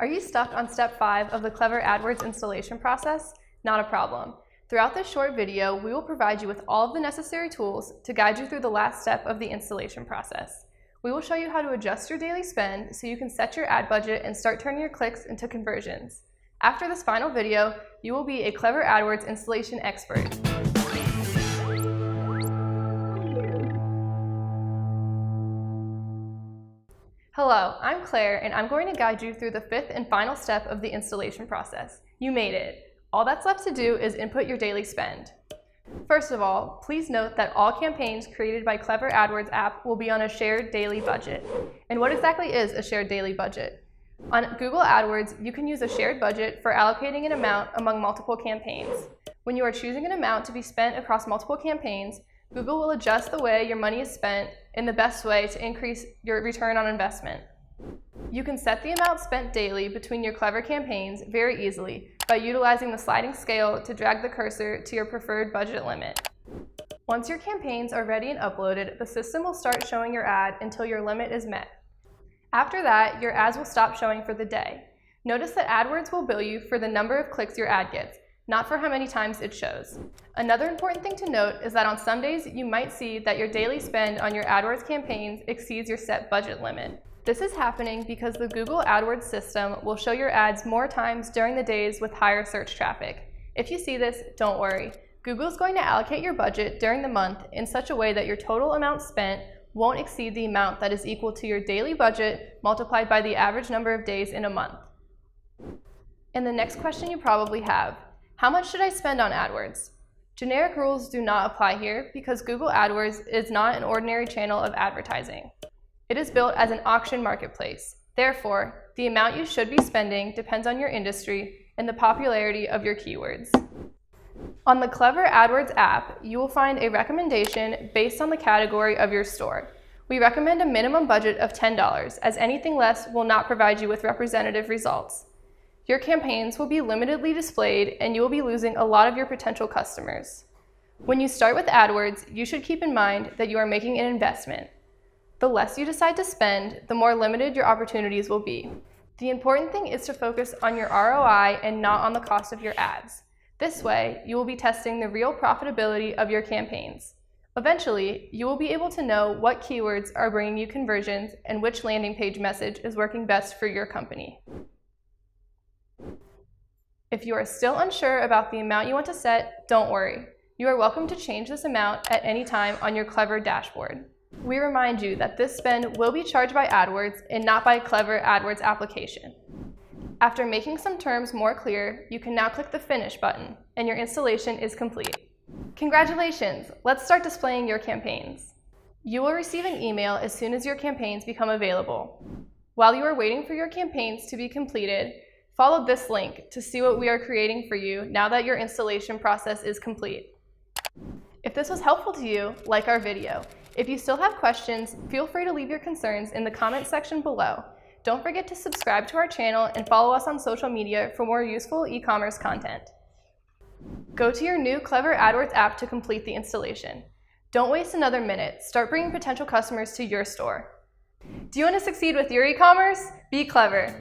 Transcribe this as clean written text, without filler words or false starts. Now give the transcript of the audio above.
Are you stuck on step 5 of the Clever AdWords installation process? Not a problem. Throughout this short video, we will provide you with all of the necessary tools to guide you through the last step of the installation process. We will show you how to adjust your daily spend so you can set your ad budget and start turning your clicks into conversions. After this final video, you will be a Clever AdWords installation expert. Hello, I'm Claire, and I'm going to guide you through the 5th and final step of the installation process. You made it. All that's left to do is input your daily spend. First of all, please note that all campaigns created by Clever AdWords app will be on a shared daily budget. And what exactly is a shared daily budget? On Google AdWords, you can use a shared budget for allocating an amount among multiple campaigns. When you are choosing an amount to be spent across multiple campaigns, Google will adjust the way your money is spent in the best way to increase your return on investment. You can set the amount spent daily between your Clever campaigns very easily by utilizing the sliding scale to drag the cursor to your preferred budget limit. Once your campaigns are ready and uploaded, the system will start showing your ad until your limit is met. After that, your ads will stop showing for the day. Notice that AdWords will bill you for the number of clicks your ad gets, not for how many times it shows. Another important thing to note is that on some days you might see that your daily spend on your AdWords campaigns exceeds your set budget limit. This is happening because the Google AdWords system will show your ads more times during the days with higher search traffic. If you see this, don't worry. Google is going to allocate your budget during the month in such a way that your total amount spent won't exceed the amount that is equal to your daily budget multiplied by the average number of days in a month. And the next question you probably have: how much should I spend on AdWords? Generic rules do not apply here because Google AdWords is not an ordinary channel of advertising. It is built as an auction marketplace. Therefore, the amount you should be spending depends on your industry and the popularity of your keywords. On the Clever AdWords app, you will find a recommendation based on the category of your store. We recommend a minimum budget of $10, as anything less will not provide you with representative results. Your campaigns will be limitedly displayed, and you will be losing a lot of your potential customers. When you start with AdWords, you should keep in mind that you are making an investment. The less you decide to spend, the more limited your opportunities will be. The important thing is to focus on your ROI and not on the cost of your ads. This way, you will be testing the real profitability of your campaigns. Eventually, you will be able to know what keywords are bringing you conversions and which landing page message is working best for your company. If you are still unsure about the amount you want to set, don't worry. You are welcome to change this amount at any time on your Clever dashboard. We remind you that this spend will be charged by AdWords and not by Clever AdWords application. After making some terms more clear, you can now click the Finish button, and your installation is complete. Congratulations! Let's start displaying your campaigns. You will receive an email as soon as your campaigns become available. While you are waiting for your campaigns to be completed, follow this link to see what we are creating for you now that your installation process is complete. If this was helpful to you, like our video. If you still have questions, feel free to leave your concerns in the comments section below. Don't forget to subscribe to our channel and follow us on social media for more useful e-commerce content. Go to your new Clever AdWords app to complete the installation. Don't waste another minute. Start bringing potential customers to your store. Do you want to succeed with your e-commerce? Be clever.